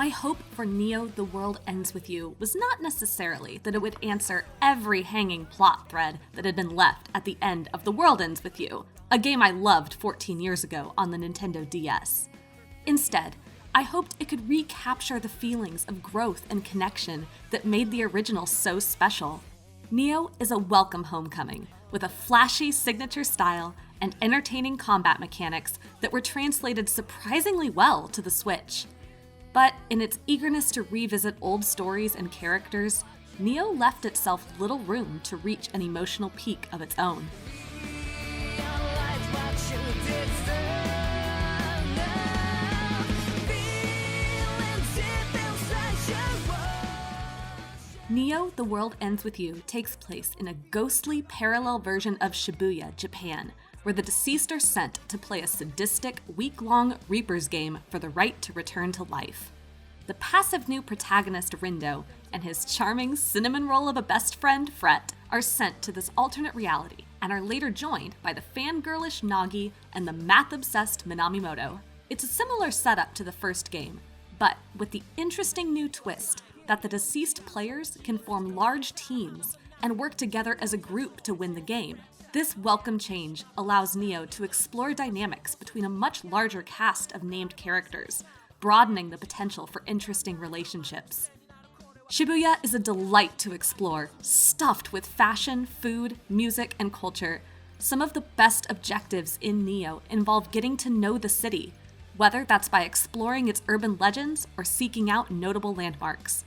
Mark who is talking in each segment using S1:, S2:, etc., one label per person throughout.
S1: My hope for Neo: The World Ends With You was not necessarily that it would answer every hanging plot thread that had been left at the end of The World Ends With You, a game I loved 14 years ago on the Nintendo DS. Instead, I hoped it could recapture the feelings of growth and connection that made the original so special. Neo is a welcome homecoming, with a flashy signature style and entertaining combat mechanics that were translated surprisingly well to the Switch. But in its eagerness to revisit old stories and characters, Neo left itself little room to reach an emotional peak of its own. Neo: The World Ends With You takes place in a ghostly parallel version of Shibuya, Japan, where the deceased are sent to play a sadistic, week-long Reaper's game for the right to return to life. The passive new protagonist Rindo and his charming cinnamon roll of a best friend, Fret, are sent to this alternate reality and are later joined by the fangirlish Nagi and the math-obsessed Minamimoto. It's a similar setup to the first game, but with the interesting new twist that the deceased players can form large teams and work together as a group to win the game. This welcome change allows Neo to explore dynamics between a much larger cast of named characters, broadening the potential for interesting relationships. Shibuya is a delight to explore, stuffed with fashion, food, music, and culture. Some of the best objectives in Neo involve getting to know the city, whether that's by exploring its urban legends or seeking out notable landmarks.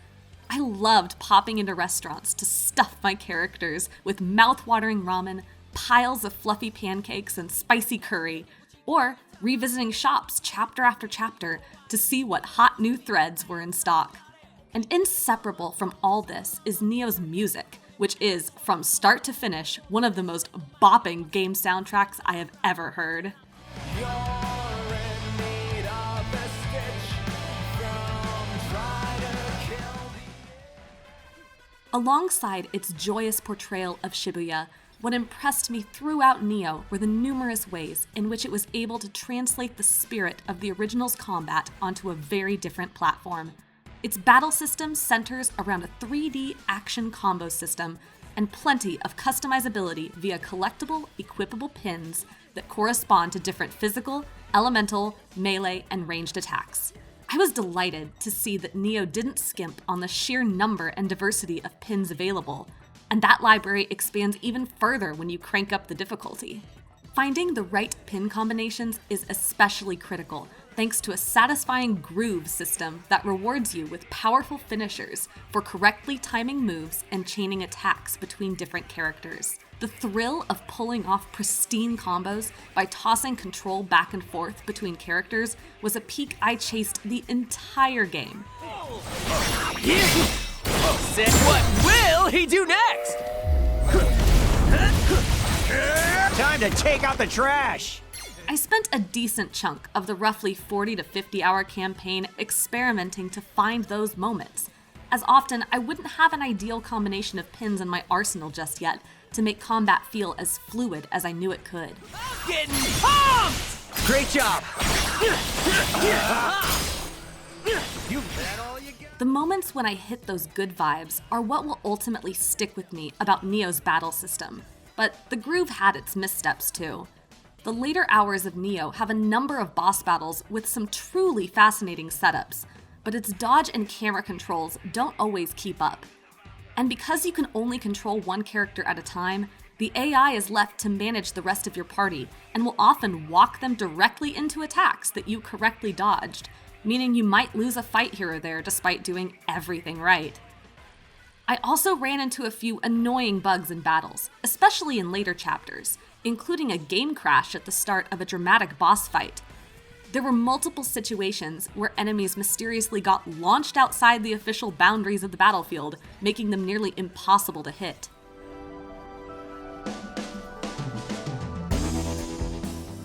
S1: I loved popping into restaurants to stuff my characters with mouth-watering ramen, piles of fluffy pancakes, and spicy curry, or revisiting shops chapter after chapter to see what hot new threads were in stock. And inseparable from all this is Neo's music, which is, from start to finish, one of the most bopping game soundtracks I have ever heard. Alongside its joyous portrayal of Shibuya, what impressed me throughout Neo were the numerous ways in which it was able to translate the spirit of the original's combat onto a very different platform. Its battle system centers around a 3D action combo system and plenty of customizability via collectible, equipable pins that correspond to different physical, elemental, melee, and ranged attacks. I was delighted to see that Neo didn't skimp on the sheer number and diversity of pins available, and that library expands even further when you crank up the difficulty. Finding the right pin combinations is especially critical, thanks to a satisfying groove system that rewards you with powerful finishers for correctly timing moves and chaining attacks between different characters. The thrill of pulling off pristine combos by tossing control back and forth between characters was a peak I chased the entire game.
S2: Sick. What will he do next? Time to take out the trash!
S1: I spent a decent chunk of the roughly 40 to 50 hour campaign experimenting to find those moments. As often, I wouldn't have an ideal combination of pins in my arsenal just yet to make combat feel as fluid as I knew it could.
S2: Getting pumped! Great job!
S1: The moments when I hit those good vibes are what will ultimately stick with me about Neo's battle system, but the groove had its missteps too. The later hours of Neo have a number of boss battles with some truly fascinating setups, but its dodge and camera controls don't always keep up. And because you can only control one character at a time, the AI is left to manage the rest of your party and will often walk them directly into attacks that you correctly dodged, meaning you might lose a fight here or there despite doing everything right. I also ran into a few annoying bugs in battles, especially in later chapters, including a game crash at the start of a dramatic boss fight. There were multiple situations where enemies mysteriously got launched outside the official boundaries of the battlefield, making them nearly impossible to hit.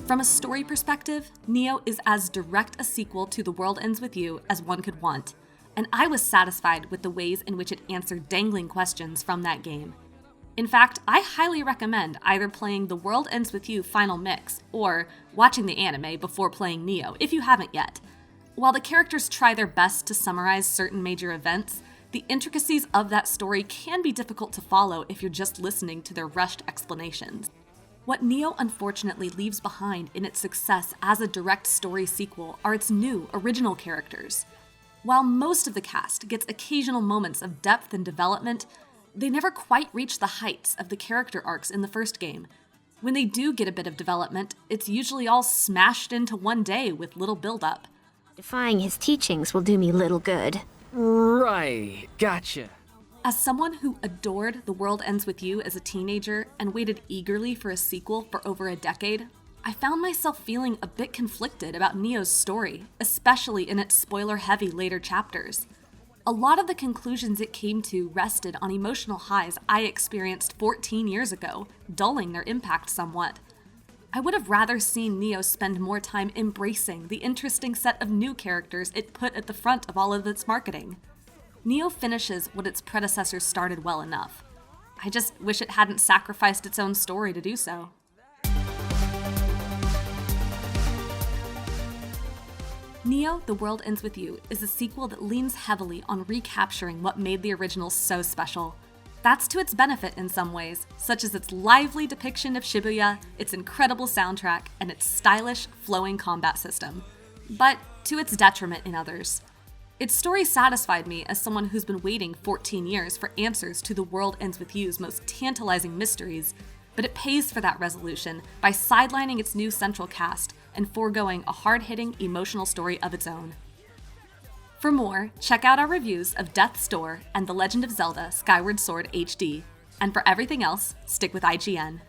S1: From a story perspective, Neo is as direct a sequel to The World Ends With You as one could want, and I was satisfied with the ways in which it answered dangling questions from that game. In fact, I highly recommend either playing The World Ends With You Final Mix or watching the anime before playing Neo if you haven't yet. While the characters try their best to summarize certain major events, the intricacies of that story can be difficult to follow if you're just listening to their rushed explanations. What Neo unfortunately leaves behind in its success as a direct story sequel are its new, original characters. While most of the cast gets occasional moments of depth and development, they never quite reach the heights of the character arcs in the first game. When they do get a bit of development, it's usually all smashed into one day with little build-up.
S3: Defying his teachings will do me little good.
S2: Right, gotcha.
S1: As someone who adored The World Ends With You as a teenager and waited eagerly for a sequel for over a decade, I found myself feeling a bit conflicted about Neo's story, especially in its spoiler-heavy later chapters. A lot of the conclusions it came to rested on emotional highs I experienced 14 years ago, dulling their impact somewhat. I would have rather seen Neo spend more time embracing the interesting set of new characters it put at the front of all of its marketing. Neo finishes what its predecessors started well enough. I just wish it hadn't sacrificed its own story to do so. Neo: The World Ends With You is a sequel that leans heavily on recapturing what made the original so special. That's to its benefit in some ways, such as its lively depiction of Shibuya, its incredible soundtrack, and its stylish, flowing combat system. But to its detriment in others. Its story satisfied me as someone who's been waiting 14 years for answers to The World Ends With You's most tantalizing mysteries, but it pays for that resolution by sidelining its new central cast and foregoing a hard-hitting, emotional story of its own. For more, check out our reviews of Death's Door and The Legend of Zelda: Skyward Sword HD. And for everything else, stick with IGN.